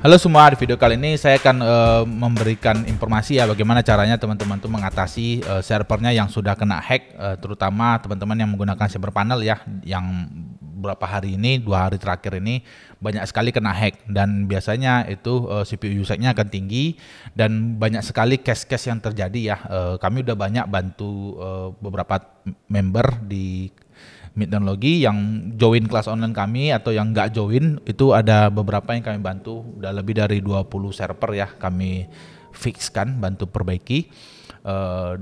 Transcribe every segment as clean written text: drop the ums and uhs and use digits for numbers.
Halo semua, di video kali ini saya akan memberikan informasi ya bagaimana caranya teman-teman tuh mengatasi servernya yang sudah kena hack, terutama teman-teman yang menggunakan server panel ya, yang beberapa hari ini, 2 hari terakhir ini banyak sekali kena hack, dan biasanya itu CPU usage-nya akan tinggi dan banyak sekali case-case yang terjadi ya. Kami udah banyak bantu beberapa member di Teknologi yang join kelas online kami atau yang nggak join, itu ada beberapa yang kami bantu, udah lebih dari 20 server ya kami fixkan, bantu perbaiki,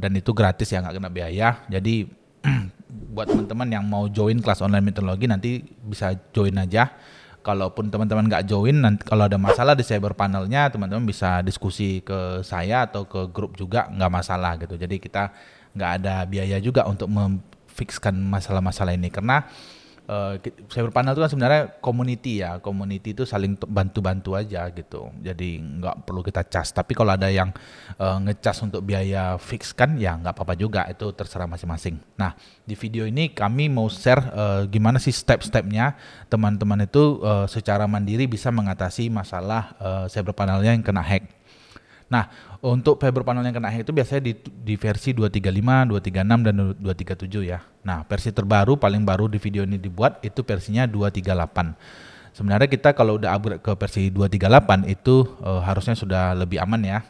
dan itu gratis ya, nggak kena biaya. Jadi buat teman-teman yang mau join kelas online Teknologi nanti bisa join aja. Kalaupun teman-teman nggak join, nanti kalau ada masalah di cyber panelnya, teman-teman bisa diskusi ke saya atau ke grup juga, nggak masalah gitu. Jadi kita nggak ada biaya juga untuk fixkan masalah-masalah ini, karena cyber panel itu kan sebenarnya community ya, community itu saling bantu-bantu aja gitu, jadi nggak perlu kita cas. Tapi kalau ada yang ngecas untuk biaya fixkan ya nggak apa-apa juga, itu terserah masing-masing. Nah, di video ini kami mau share gimana sih step-stepnya teman-teman itu secara mandiri bisa mengatasi masalah cyber panelnya yang kena hack. Nah, untuk cyber panel yang kena hack itu biasanya di versi 235, 236, dan 237 ya. Nah, versi terbaru, paling baru di video ini dibuat, itu versinya 238. Sebenarnya kita kalau udah upgrade ke versi 238 itu harusnya sudah lebih aman ya.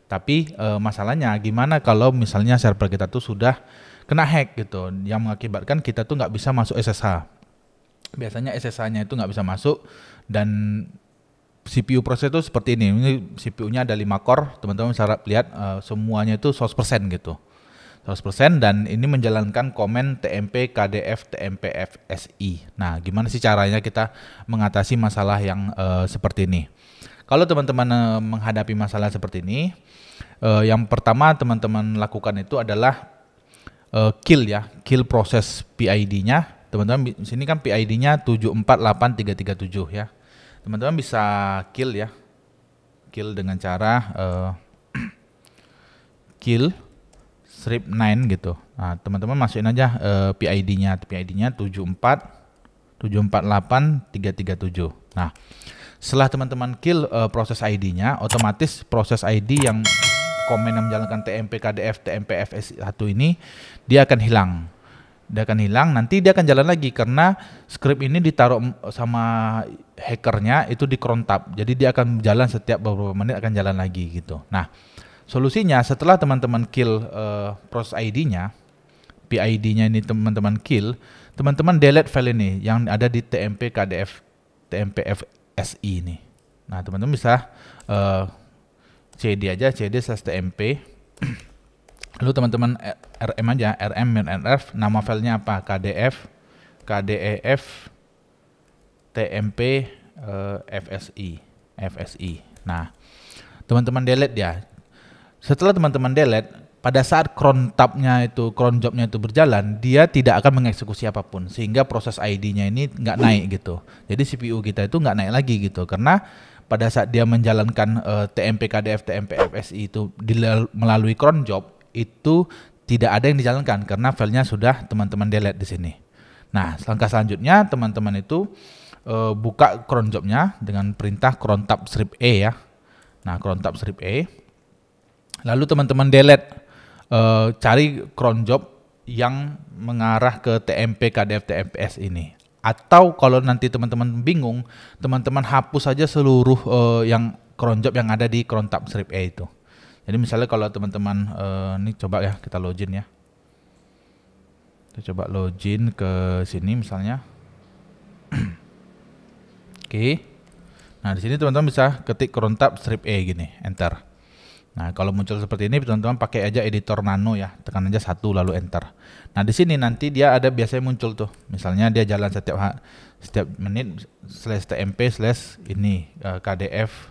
Tapi masalahnya gimana kalau misalnya server kita tuh sudah kena hack gitu, yang mengakibatkan kita tuh nggak bisa masuk SSH. Biasanya SSH-nya itu nggak bisa masuk, dan CPU proses itu seperti ini CPU-nya ada 5 core, teman-teman bisa lihat semuanya itu 100% gitu, 100%, dan ini menjalankan komen TMP KDF TMP FSI. Nah, gimana sih caranya kita mengatasi masalah yang seperti ini? Kalau teman-teman menghadapi masalah seperti ini, yang pertama teman-teman lakukan itu adalah kill proses PID-nya. Teman-teman di sini kan PID-nya 748337 ya. Teman-teman bisa kill ya, kill dengan cara kill strip 9 gitu. Nah, teman-teman masukin aja PID-nya 74848337. Nah, setelah teman-teman kill proses ID-nya, otomatis proses ID yang komen yang menjalankan TMP KDF TMP FS1 ini dia akan hilang. Nanti dia akan jalan lagi karena script ini ditaruh sama hackernya itu di cron tab, jadi dia akan jalan setiap beberapa menit, akan jalan lagi gitu. Nah, solusinya setelah teman-teman kill proses ID-nya, PID-nya ini teman-teman kill, teman-teman delete file ini yang ada di TMP KDF TMP FSI ini. Nah, teman-teman bisa cd aja, cd/tmp. Lalu teman-teman rm aja, rm-rf, nama filenya apa? KDF, KDEF, TMP, FSI. Nah, teman-teman delete ya. Setelah teman-teman delete, pada saat cron jobnya itu berjalan, dia tidak akan mengeksekusi apapun, sehingga proses ID-nya ini nggak naik gitu. Jadi CPU kita itu nggak naik lagi gitu, karena pada saat dia menjalankan TMP KDF TMP FSI itu melalui cron job, itu tidak ada yang dijalankan karena filenya sudah teman-teman delete di sini. Nah, langkah selanjutnya teman-teman itu buka cron jobnya dengan perintah cron tab strip E ya. Nah, cron tab strip E. Lalu teman-teman delete, cari cron job yang mengarah ke TMP KDF TMPS ini. Atau kalau nanti teman-teman bingung, teman-teman hapus saja seluruh yang cron job yang ada di cron tab strip E itu. Jadi misalnya kalau teman-teman ini coba ya kita login ya. Kita coba login ke sini misalnya. Oke. Nah, di sini teman-teman bisa ketik cron tab strip E gini, enter. Nah, kalau muncul seperti ini teman-teman pakai aja editor nano ya, tekan aja 1 lalu enter. Nah, di sini nanti dia ada biasanya muncul tuh. Misalnya dia jalan setiap menit /tmp/ ini KDF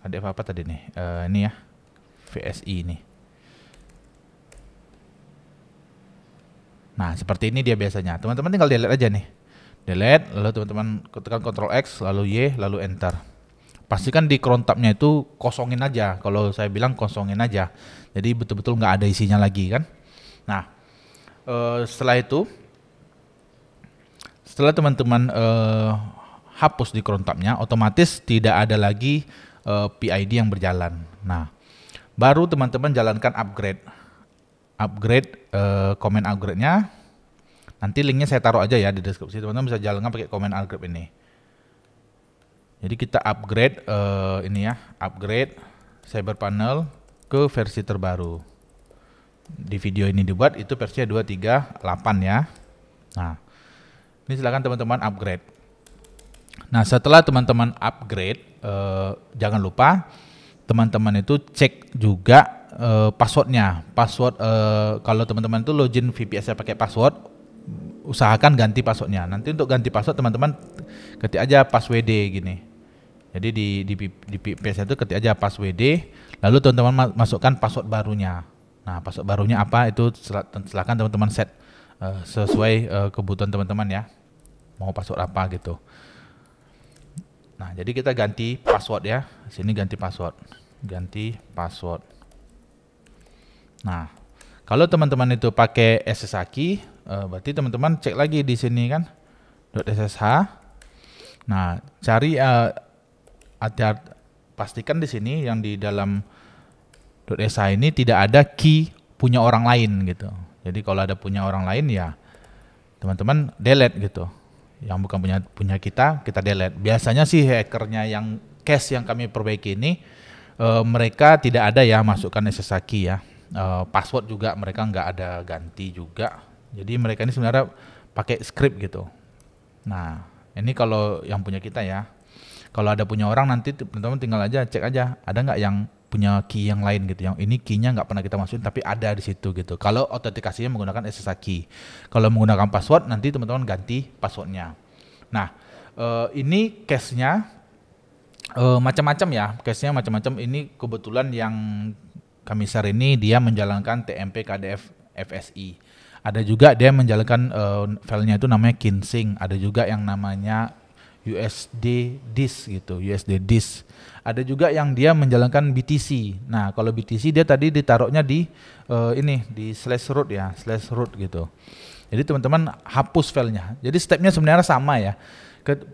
apa tadi nih? Ini ya. VSI ini. Nah, seperti ini dia biasanya. Teman-teman tinggal delete aja nih. Delete, lalu teman-teman tekan Ctrl X, lalu Y, lalu enter. Pastikan di cron tabnya itu kosongin aja. Kalau saya bilang kosongin aja. Jadi betul-betul nggak ada isinya lagi kan. Nah, setelah itu, setelah teman-teman hapus di cron tabnya, otomatis tidak ada lagi PID yang berjalan. Nah, baru teman-teman jalankan upgrade comment upgrade-nya. Nanti linknya saya taruh aja ya di deskripsi, teman-teman bisa jalankan pakai comment upgrade ini. Jadi kita upgrade upgrade CyberPanel ke versi terbaru. Di video ini dibuat itu versinya 2.3.8 ya. Nah, ini silakan teman-teman upgrade. Nah, setelah teman-teman upgrade, jangan lupa teman-teman itu cek juga passwordnya. Password kalau teman-teman itu login VPS-nya pakai password, usahakan ganti passwordnya. Nanti untuk ganti password teman-teman ketik aja passwd gini. Jadi di VPS itu ketik aja passwd, lalu teman-teman masukkan password barunya. Nah, password barunya apa itu silakan teman-teman set sesuai kebutuhan teman-teman ya. Mau password apa gitu. Nah, jadi kita ganti password ya. Sini ganti password. Ganti password. Nah, kalau teman-teman itu pakai SSH key, berarti teman-teman cek lagi di sini kan .ssh. Nah, cari pastikan di sini yang di dalam .ssh ini tidak ada key punya orang lain gitu. Jadi kalau ada punya orang lain ya teman-teman delete gitu. Yang bukan punya kita delete. Biasanya sih hackernya yang cache yang kami perbaiki ini mereka tidak ada ya masukkan SSH key ya. Password juga mereka nggak ada ganti juga. Jadi mereka ini sebenarnya pakai script gitu. Nah, ini kalau yang punya kita ya. Kalau ada punya orang nanti teman-teman tinggal aja cek aja ada nggak yang punya key yang lain gitu. Yang ini key-nya nggak pernah kita masukin tapi ada di situ gitu. Kalau autentikasinya menggunakan SSH key. Kalau menggunakan password nanti teman-teman ganti passwordnya. Nah, ini case-nya macam-macam ya. Case-nya macam-macam. Ini kebetulan yang kami share ini dia menjalankan TMP KDF FSI. Ada juga dia menjalankan filenya itu namanya Kinsing. Ada juga yang namanya USD disk gitu, USD disk. Ada juga yang dia menjalankan BTC. Nah, kalau BTC dia tadi ditaruhnya di di /root ya, /root gitu. Jadi teman-teman hapus filenya. Jadi stepnya sebenarnya sama ya.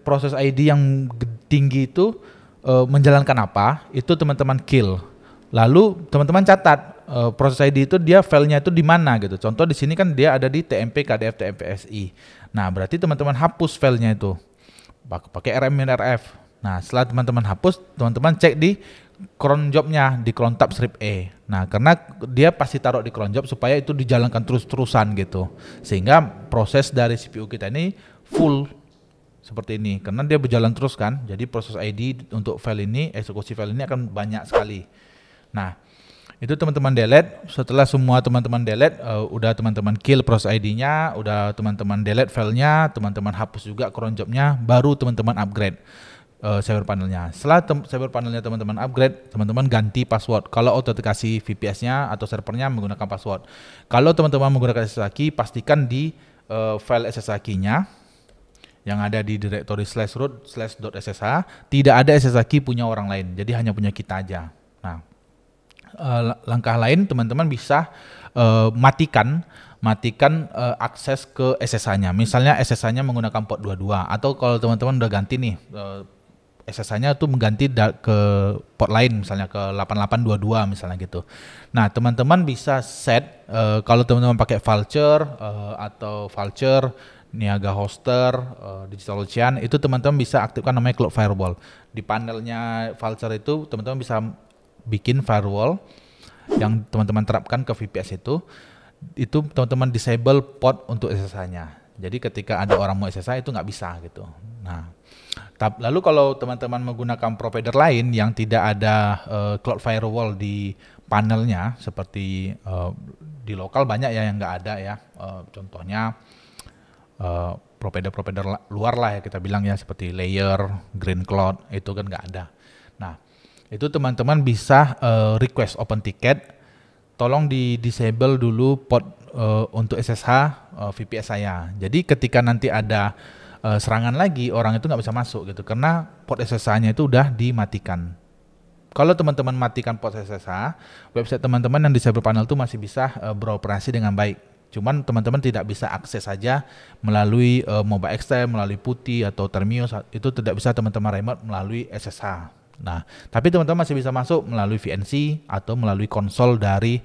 Proses ID yang tinggi itu menjalankan apa? Itu teman-teman kill. Lalu teman-teman catat proses ID itu dia filenya itu di mana gitu. Contoh di sini kan dia ada di TMP KDF TMPSI. Nah, berarti teman-teman hapus filenya itu pakai rm-rf. Nah, setelah teman-teman hapus, teman-teman cek di cron jobnya, di cron tab strip E. Nah, karena dia pasti taruh di cron job supaya itu dijalankan terus-terusan gitu. Sehingga proses dari CPU kita ini full seperti ini. Karena dia berjalan terus kan. Jadi proses ID untuk file ini, eksekusi file ini akan banyak sekali. Nah, itu teman-teman delete. Setelah semua teman-teman delete, udah teman-teman kill proses ID-nya, udah teman-teman delete filenya, teman-teman hapus juga cron job-nya, baru teman-teman upgrade CyberPanel-nya. Setelah CyberPanel-nya teman-teman upgrade, teman-teman ganti password. Kalau autentikasi VPS-nya atau servernya menggunakan password. Kalau teman-teman menggunakan SSH key, pastikan di file SSH key-nya yang ada di directory /root/.ssh tidak ada SSH key punya orang lain. Jadi hanya punya kita aja. Nah, langkah lain teman-teman bisa matikan akses ke SSH-nya. Misalnya SSH-nya menggunakan port 22 atau kalau teman-teman udah ganti nih SSH-nya tuh mengganti ke port lain misalnya ke 8822 misalnya gitu. Nah, teman-teman bisa set kalau teman-teman pakai Vultr atau Vultr, Niaga Hoster, Digital Ocean itu teman-teman bisa aktifkan namanya Cloud Firewall. Di panelnya Vultr itu teman-teman bisa bikin firewall yang teman-teman terapkan ke VPS itu teman-teman disable port untuk SSH-nya. Jadi ketika ada orang mau SSH itu nggak bisa gitu. Nah, lalu kalau teman-teman menggunakan provider lain yang tidak ada cloud firewall di panelnya seperti di lokal banyak ya yang nggak ada ya. Contohnya provider-provider luar lah ya kita bilang ya seperti Layer, Green Cloud itu kan nggak ada. Nah, itu teman-teman bisa request open ticket, tolong di disable dulu port untuk SSH VPS saya. Jadi ketika nanti ada serangan lagi orang itu nggak bisa masuk gitu karena port SSH-nya itu udah dimatikan. Kalau teman-teman matikan port SSH, website teman-teman yang di CyberPanel itu masih bisa beroperasi dengan baik. Cuman teman-teman tidak bisa akses saja melalui Mobile Extend, melalui Putih atau Termios, itu tidak bisa teman-teman remote melalui SSH. Nah, tapi teman-teman masih bisa masuk melalui VNC atau melalui konsol dari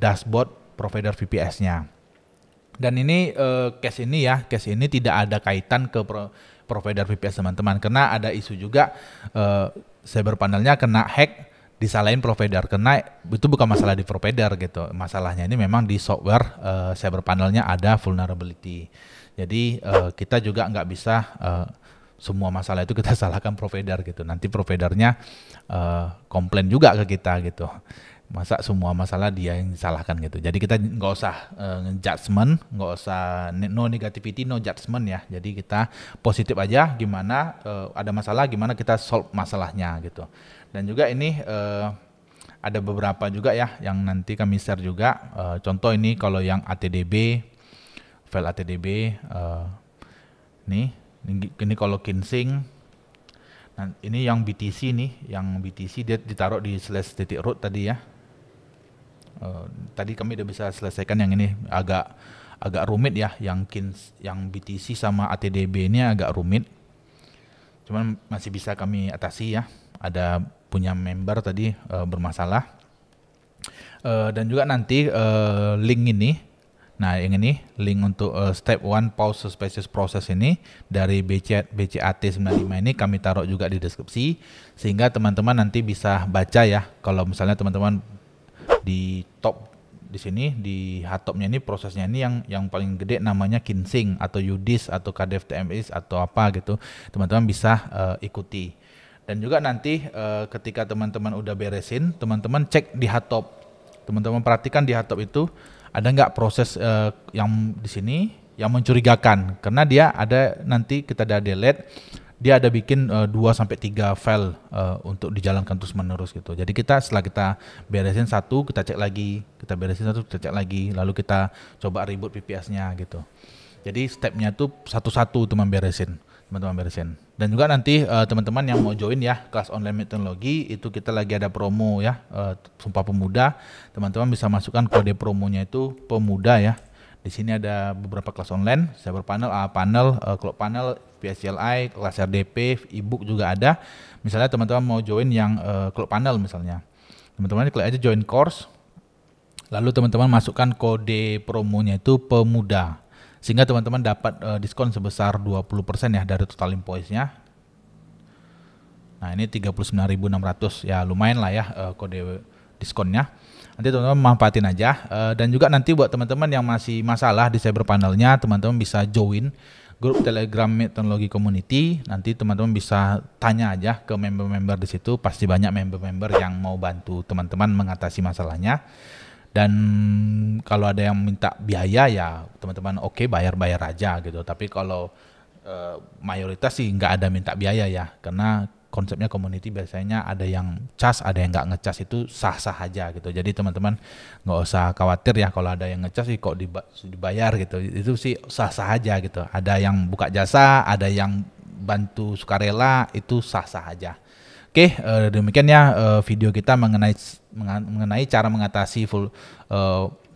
dashboard provider VPS-nya. Dan ini case ini tidak ada kaitan ke provider VPS teman-teman, karena ada isu juga cyber panelnya kena hack, disalahin provider, karena itu bukan masalah di provider gitu. Masalahnya ini memang di software cyber panelnya ada vulnerability. Jadi kita juga nggak bisa semua masalah itu kita salahkan provider gitu. Nanti providernya komplain juga ke kita gitu. Masa semua masalah dia yang disalahkan gitu. Jadi kita nggak usah judgment, nggak usah no negativity, no judgment ya. Jadi kita positif aja, gimana ada masalah, gimana kita solve masalahnya gitu. Dan juga ini ada beberapa juga ya yang nanti kami share juga. Contoh ini kalau yang ATDB, file ATDB, ini kalau Kinsing. Nah, ini yang BTC nih, yang BTC dia ditaruh di /root tadi ya. Tadi kami udah bisa selesaikan yang ini, agak rumit ya, yang BTC sama ATDB ini agak rumit. Cuman masih bisa kami atasi ya. Ada punya member tadi bermasalah. Dan juga nanti link ini. Nah, yang ini link untuk step 1 pause suspicious process ini dari BCAT 95 ini kami taruh juga di deskripsi, sehingga teman-teman nanti bisa baca ya. Kalau misalnya teman-teman di top di sini di hardtopnya ini prosesnya ini yang paling gede namanya Kinsing atau UDIS atau KDF TMS atau apa gitu, teman-teman bisa ikuti. Dan juga nanti ketika teman-teman udah beresin, teman-teman cek di hardtop, teman-teman perhatikan di hardtop itu ada nggak proses yang di sini yang mencurigakan, karena dia ada nanti kita ada delete, dia ada bikin 2-3 file untuk dijalankan terus menerus gitu. Jadi kita setelah kita beresin satu, kita cek lagi, kita beresin satu, kita cek lagi, lalu kita coba reboot VPS-nya gitu. Jadi stepnya tuh satu-satu teman beresin. Dan juga nanti teman-teman yang mau join ya kelas online teknologi, itu kita lagi ada promo ya, Sumpah Pemuda. Teman-teman bisa masukkan kode promonya itu Pemuda ya. Di sini ada beberapa kelas online, cyber panel, panel, cloud panel, PSCLI, kelas RDP, ebook juga ada. Misalnya teman-teman mau join yang cloud panel misalnya, teman-teman klik aja join course, lalu teman-teman masukkan kode promonya itu Pemuda, sehingga teman-teman dapat diskon sebesar 20% ya dari total invoice-nya. Nah, ini 39.600 ya, lumayan lah ya kode diskonnya. Nanti teman-teman manfaatin aja. Dan juga nanti buat teman-teman yang masih masalah di cyber panelnya, teman-teman bisa join grup Telegram Teknologi Community. Nanti teman-teman bisa tanya aja ke member-member di situ, pasti banyak member-member yang mau bantu teman-teman mengatasi masalahnya. Dan kalau ada yang minta biaya ya teman-teman oke, bayar-bayar aja gitu. Tapi kalau mayoritas sih nggak ada minta biaya ya, karena konsepnya community biasanya ada yang cas, ada yang nggak ngecas, itu sah-sah aja gitu. Jadi teman-teman nggak usah khawatir ya kalau ada yang ngecas sih kok dibayar gitu. Itu sih sah-sah aja gitu. Ada yang buka jasa, ada yang bantu sukarela, itu sah-sah aja. Oke, demikian ya video kita mengenai cara mengatasi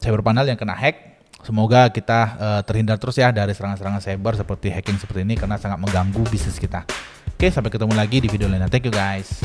cyber panel yang kena hack. Semoga kita terhindar terus ya dari serangan-serangan cyber seperti hacking seperti ini, karena sangat mengganggu bisnis kita. Oke, sampai ketemu lagi di video lainnya. Thank you guys.